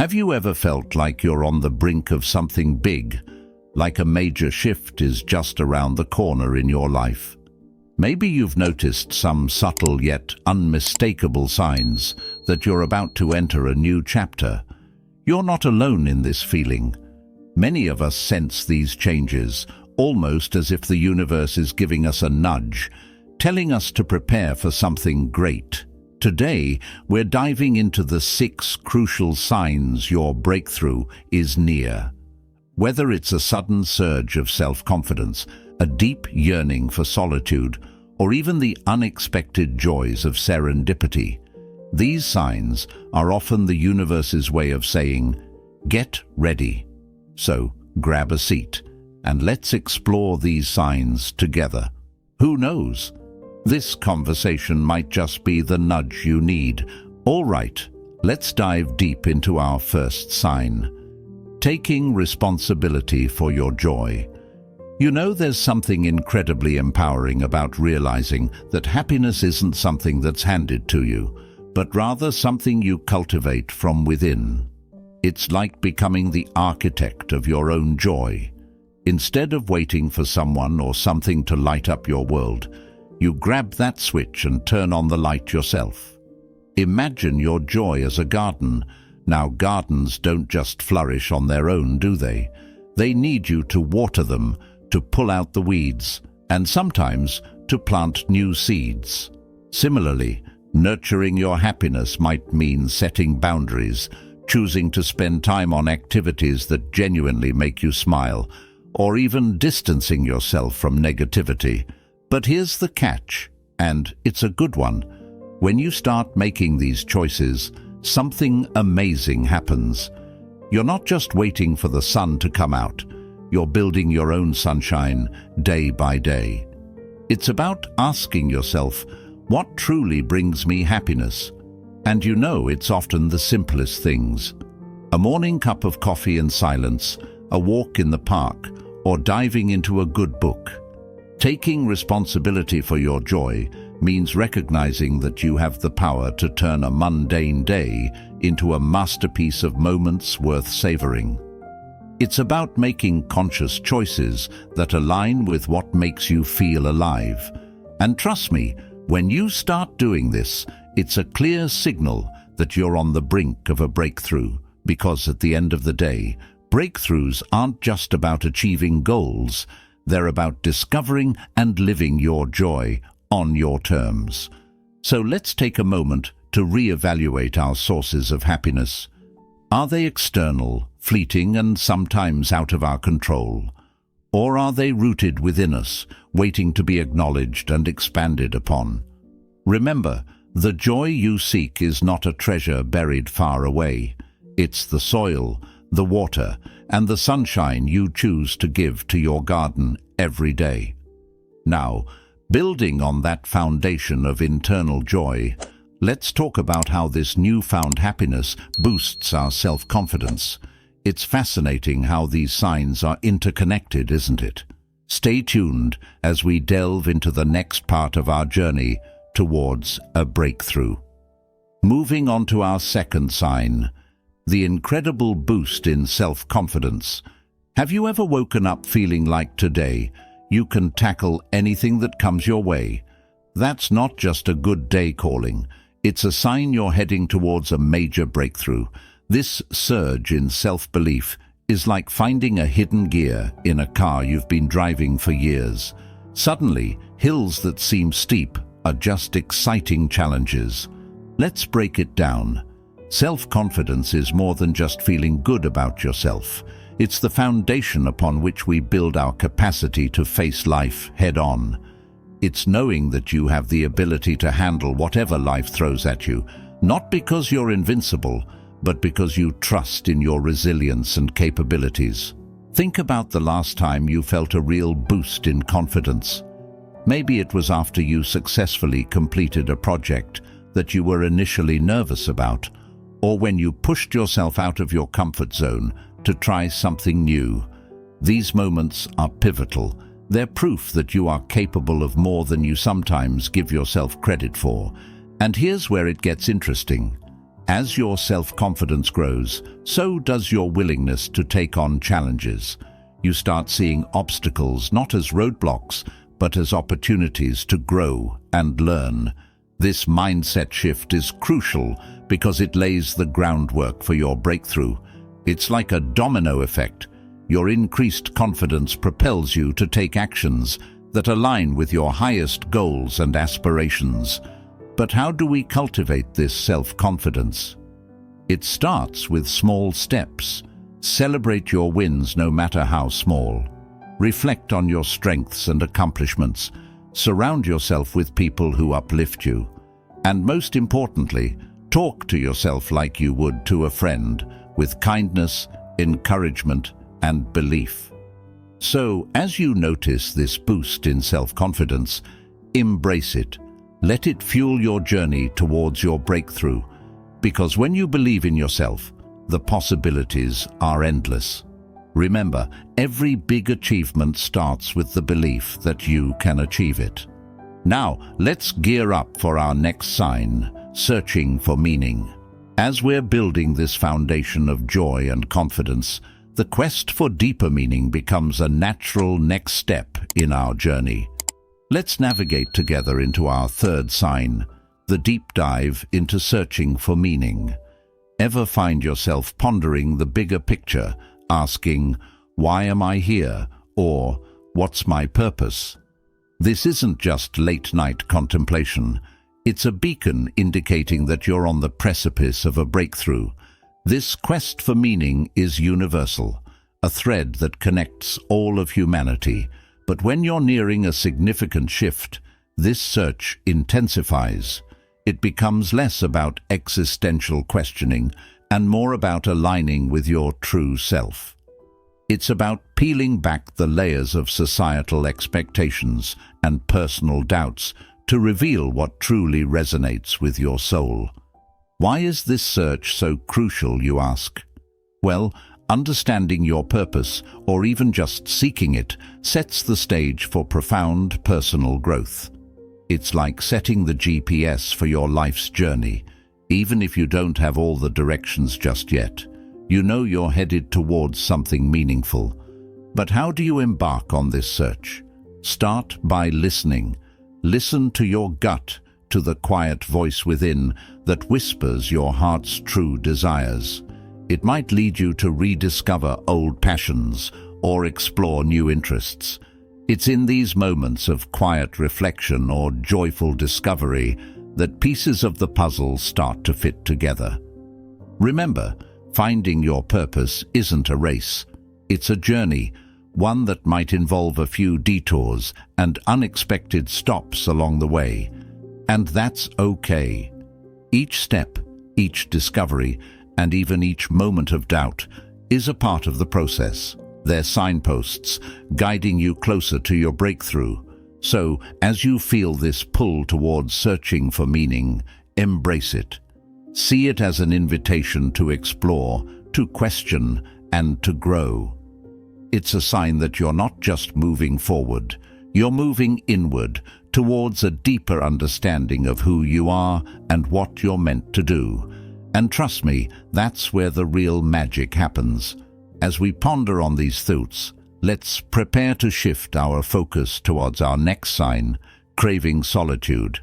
Have you ever felt like you're on the brink of something big, like a major shift is just around the corner in your life? Maybe you've noticed some subtle yet unmistakable signs that you're about to enter a new chapter. You're not alone in this feeling. Many of us sense these changes, almost as if the universe is giving us a nudge, telling us to prepare for something great. Today, we're diving into the 6 crucial signs your breakthrough is near. Whether it's a sudden surge of self-confidence, a deep yearning for solitude, or even the unexpected joys of serendipity, these signs are often the universe's way of saying, "Get ready." So, grab a seat, and let's explore these signs together. Who knows? This conversation might just be the nudge you need. All right, let's dive deep into our first sign. Taking responsibility for your joy. You know, there's something incredibly empowering about realizing that happiness isn't something that's handed to you, but rather something you cultivate from within. It's like becoming the architect of your own joy. Instead of waiting for someone or something to light up your world, you grab that switch and turn on the light yourself. Imagine your joy as a garden. Now, gardens don't just flourish on their own, do they? They need you to water them, to pull out the weeds, and sometimes to plant new seeds. Similarly, nurturing your happiness might mean setting boundaries, choosing to spend time on activities that genuinely make you smile, or even distancing yourself from negativity. But here's the catch, and it's a good one. When you start making these choices, something amazing happens. You're not just waiting for the sun to come out. You're building your own sunshine day by day. It's about asking yourself, what truly brings me happiness? And you know, it's often the simplest things. A morning cup of coffee in silence, a walk in the park, or diving into a good book. Taking responsibility for your joy means recognizing that you have the power to turn a mundane day into a masterpiece of moments worth savoring. It's about making conscious choices that align with what makes you feel alive. And trust me, when you start doing this, it's a clear signal that you're on the brink of a breakthrough, because at the end of the day, breakthroughs aren't just about achieving goals. They're about discovering and living your joy on your terms. So let's take a moment to reevaluate our sources of happiness. Are they external, fleeting, and sometimes out of our control? Or are they rooted within us, waiting to be acknowledged and expanded upon? Remember, the joy you seek is not a treasure buried far away. It's the soil, the water, and the sunshine you choose to give to your garden every day. Now, building on that foundation of internal joy, let's talk about how this newfound happiness boosts our self-confidence. It's fascinating how these signs are interconnected, isn't it? Stay tuned as we delve into the next part of our journey towards a breakthrough. Moving on to our second sign, the incredible boost in self-confidence. Have you ever woken up feeling like today you can tackle anything that comes your way? That's not just a good day calling. It's a sign you're heading towards a major breakthrough. This surge in self-belief is like finding a hidden gear in a car you've been driving for years. Suddenly, hills that seem steep are just exciting challenges. Let's break it down. Self-confidence is more than just feeling good about yourself. It's the foundation upon which we build our capacity to face life head-on. It's knowing that you have the ability to handle whatever life throws at you, not because you're invincible, but because you trust in your resilience and capabilities. Think about the last time you felt a real boost in confidence. Maybe it was after you successfully completed a project that you were initially nervous about, or when you pushed yourself out of your comfort zone to try something new. These moments are pivotal. They're proof that you are capable of more than you sometimes give yourself credit for. And here's where it gets interesting. As your self-confidence grows, so does your willingness to take on challenges. You start seeing obstacles not as roadblocks, but as opportunities to grow and learn. This mindset shift is crucial because it lays the groundwork for your breakthrough. It's like a domino effect. Your increased confidence propels you to take actions that align with your highest goals and aspirations. But how do we cultivate this self-confidence? It starts with small steps. Celebrate your wins no matter how small. Reflect on your strengths and accomplishments. Surround yourself with people who uplift you. And most importantly, talk to yourself like you would to a friend, with kindness, encouragement, and belief. So, as you notice this boost in self-confidence, embrace it. Let it fuel your journey towards your breakthrough, because when you believe in yourself, the possibilities are endless. Remember, every big achievement starts with the belief that you can achieve it. Now, let's gear up for our next sign, searching for meaning. As we're building this foundation of joy and confidence, the quest for deeper meaning becomes a natural next step in our journey. Let's navigate together into our third sign, the deep dive into searching for meaning. Ever find yourself pondering the bigger picture, asking, "Why am I here?" or "What's my purpose?" This isn't just late-night contemplation. It's a beacon indicating that you're on the precipice of a breakthrough. This quest for meaning is universal, a thread that connects all of humanity. But when you're nearing a significant shift, this search intensifies. It becomes less about existential questioning and more about aligning with your true self. It's about peeling back the layers of societal expectations and personal doubts to reveal what truly resonates with your soul. Why is this search so crucial, you ask? Well, understanding your purpose, or even just seeking it, sets the stage for profound personal growth. It's like setting the GPS for your life's journey. Even if you don't have all the directions just yet, you know you're headed towards something meaningful. But how do you embark on this search? Start by listening. Listen to your gut, to the quiet voice within that whispers your heart's true desires. It might lead you to rediscover old passions or explore new interests. It's in these moments of quiet reflection or joyful discovery that pieces of the puzzle start to fit together. Remember, finding your purpose isn't a race. It's a journey, one that might involve a few detours and unexpected stops along the way. And that's okay. Each step, each discovery, and even each moment of doubt is a part of the process. They're signposts, guiding you closer to your breakthrough. So, as you feel this pull towards searching for meaning, embrace it. See it as an invitation to explore, to question, and to grow. It's a sign that you're not just moving forward, you're moving inward towards a deeper understanding of who you are and what you're meant to do. And trust me, that's where the real magic happens. As we ponder on these thoughts, let's prepare to shift our focus towards our next sign, craving solitude.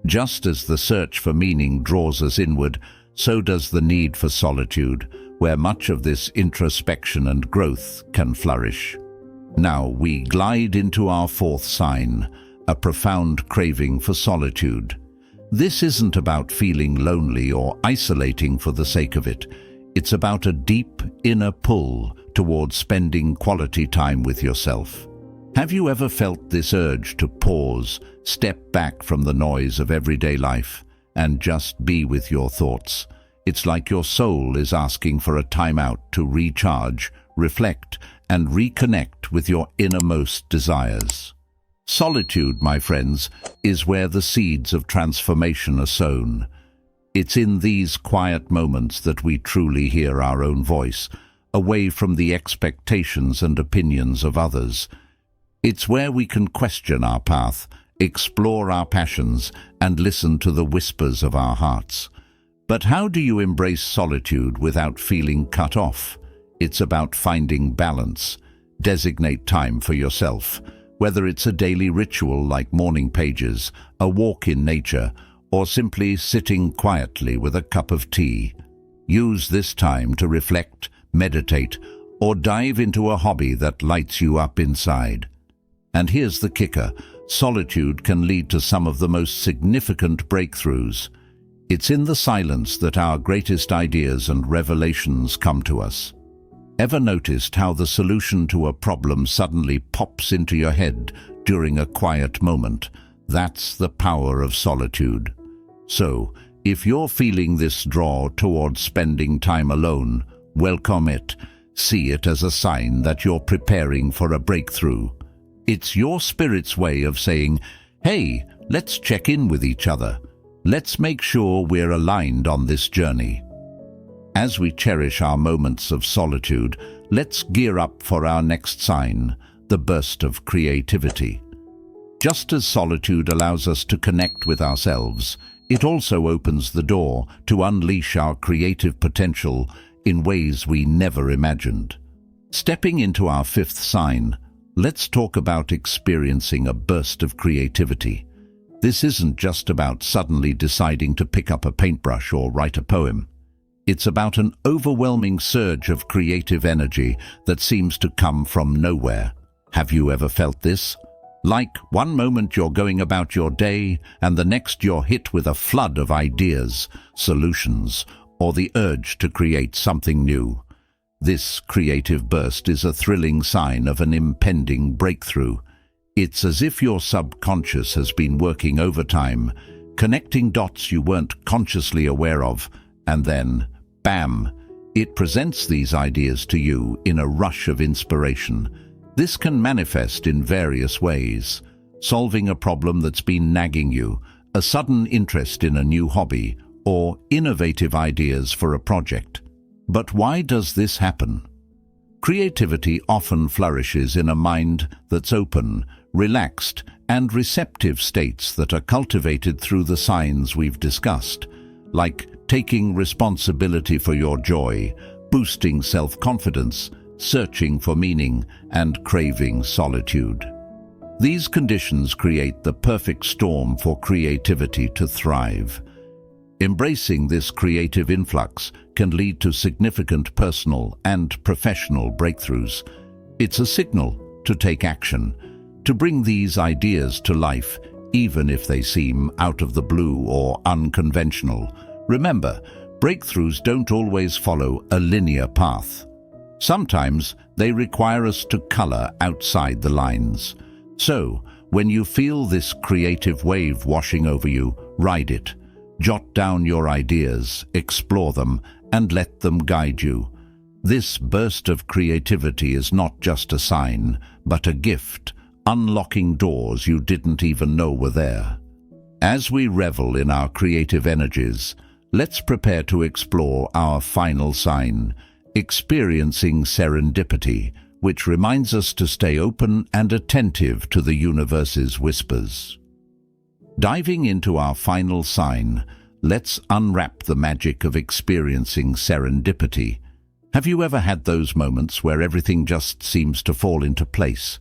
Just as the search for meaning draws us inward, so does the need for solitude, where much of this introspection and growth can flourish. Now we glide into our fourth sign, a profound craving for solitude. This isn't about feeling lonely or isolating for the sake of it. It's about a deep inner pull towards spending quality time with yourself. Have you ever felt this urge to pause, step back from the noise of everyday life, and just be with your thoughts? It's like your soul is asking for a timeout to recharge, reflect, and reconnect with your innermost desires. Solitude, my friends, is where the seeds of transformation are sown. It's in these quiet moments that we truly hear our own voice, away from the expectations and opinions of others. It's where we can question our path, explore our passions, and listen to the whispers of our hearts. But how do you embrace solitude without feeling cut off? It's about finding balance. Designate time for yourself, whether it's a daily ritual like morning pages, a walk in nature, or simply sitting quietly with a cup of tea. Use this time to reflect, meditate, or dive into a hobby that lights you up inside. And here's the kicker: solitude can lead to some of the most significant breakthroughs. It's in the silence that our greatest ideas and revelations come to us. Ever noticed how the solution to a problem suddenly pops into your head during a quiet moment? That's the power of solitude. So, if you're feeling this draw towards spending time alone, welcome it. See it as a sign that you're preparing for a breakthrough. It's your spirit's way of saying, hey, let's check in with each other. Let's make sure we're aligned on this journey. As we cherish our moments of solitude, let's gear up for our next sign, the burst of creativity. Just as solitude allows us to connect with ourselves, it also opens the door to unleash our creative potential in ways we never imagined. Stepping into our fifth sign, let's talk about experiencing a burst of creativity. This isn't just about suddenly deciding to pick up a paintbrush or write a poem. It's about an overwhelming surge of creative energy that seems to come from nowhere. Have you ever felt this? Like one moment you're going about your day and the next you're hit with a flood of ideas, solutions, or the urge to create something new. This creative burst is a thrilling sign of an impending breakthrough. It's as if your subconscious has been working overtime, connecting dots you weren't consciously aware of, and then, bam, it presents these ideas to you in a rush of inspiration. This can manifest in various ways: solving a problem that's been nagging you, a sudden interest in a new hobby, or innovative ideas for a project. But why does this happen? Creativity often flourishes in a mind that's open, relaxed, and receptive states that are cultivated through the signs we've discussed, like taking responsibility for your joy, boosting self-confidence, searching for meaning, and craving solitude. These conditions create the perfect storm for creativity to thrive. Embracing this creative influx can lead to significant personal and professional breakthroughs. It's a signal to take action, to bring these ideas to life, even if they seem out of the blue or unconventional. Remember, breakthroughs don't always follow a linear path. Sometimes they require us to color outside the lines. So, when you feel this creative wave washing over you, ride it. Jot down your ideas, explore them, and let them guide you. This burst of creativity is not just a sign, but a gift, unlocking doors you didn't even know were there. As we revel in our creative energies, let's prepare to explore our final sign, experiencing serendipity, which reminds us to stay open and attentive to the universe's whispers. Diving into our final sign, let's unwrap the magic of experiencing serendipity. Have you ever had those moments where everything just seems to fall into place,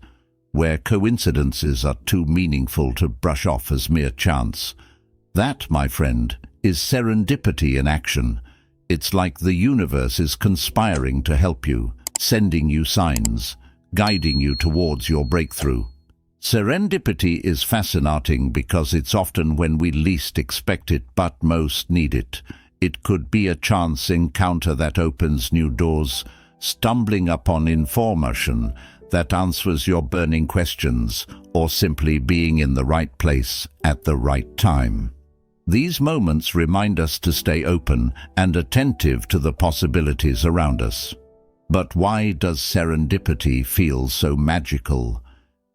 where coincidences are too meaningful to brush off as mere chance? That, my friend, is serendipity in action. It's like the universe is conspiring to help you, sending you signs, guiding you towards your breakthrough. Serendipity is fascinating because it's often when we least expect it but most need it. It could be a chance encounter that opens new doors, stumbling upon information that answers your burning questions, or simply being in the right place at the right time. These moments remind us to stay open and attentive to the possibilities around us. But why does serendipity feel so magical?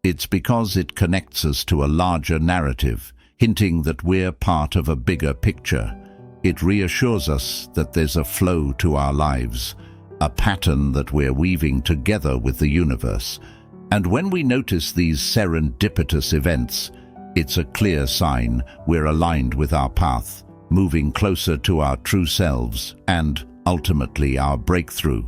It's because it connects us to a larger narrative, hinting that we're part of a bigger picture. It reassures us that there's a flow to our lives, a pattern that we're weaving together with the universe. And when we notice these serendipitous events, it's a clear sign we're aligned with our path, moving closer to our true selves and, ultimately, our breakthrough.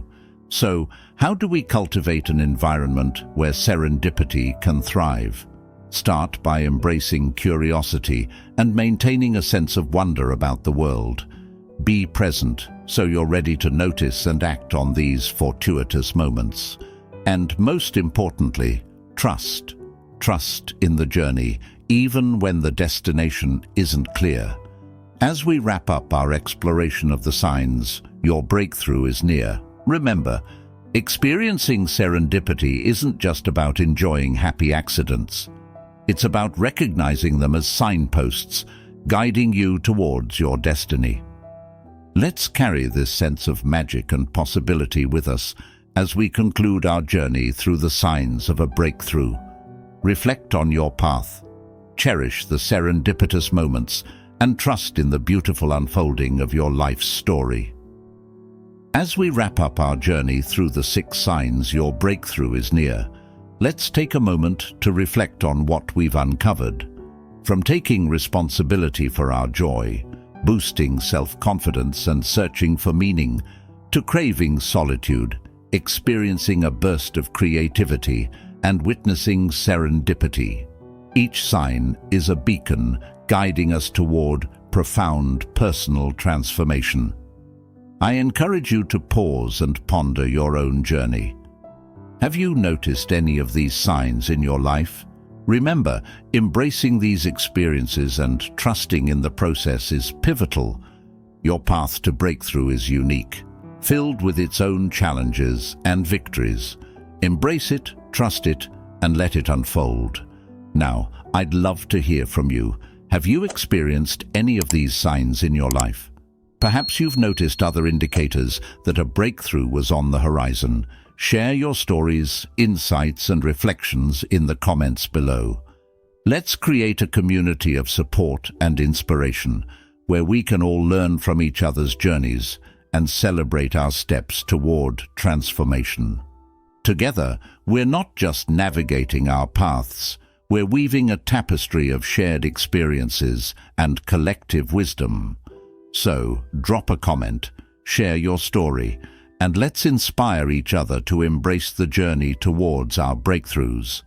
So, how do we cultivate an environment where serendipity can thrive? Start by embracing curiosity and maintaining a sense of wonder about the world. Be present so you're ready to notice and act on these fortuitous moments. And most importantly, trust. Trust in the journey, even when the destination isn't clear. As we wrap up our exploration of the signs, your breakthrough is near. Remember, experiencing serendipity isn't just about enjoying happy accidents. It's about recognizing them as signposts, guiding you towards your destiny. Let's carry this sense of magic and possibility with us as we conclude our journey through the signs of a breakthrough. Reflect on your path, cherish the serendipitous moments, and trust in the beautiful unfolding of your life's story. As we wrap up our journey through the 6 signs your breakthrough is near, let's take a moment to reflect on what we've uncovered. From taking responsibility for our joy, boosting self-confidence and searching for meaning, to craving solitude, experiencing a burst of creativity, and witnessing serendipity. Each sign is a beacon guiding us toward profound personal transformation. I encourage you to pause and ponder your own journey. Have you noticed any of these signs in your life? Remember, embracing these experiences and trusting in the process is pivotal. Your path to breakthrough is unique, filled with its own challenges and victories. Embrace it, trust it, and let it unfold. Now, I'd love to hear from you. Have you experienced any of these signs in your life? Perhaps you've noticed other indicators that a breakthrough was on the horizon. Share your stories, insights, and reflections in the comments below. Let's create a community of support and inspiration, where we can all learn from each other's journeys and celebrate our steps toward transformation. Together, we're not just navigating our paths, we're weaving a tapestry of shared experiences and collective wisdom. So, drop a comment, share your story, and let's inspire each other to embrace the journey towards our breakthroughs.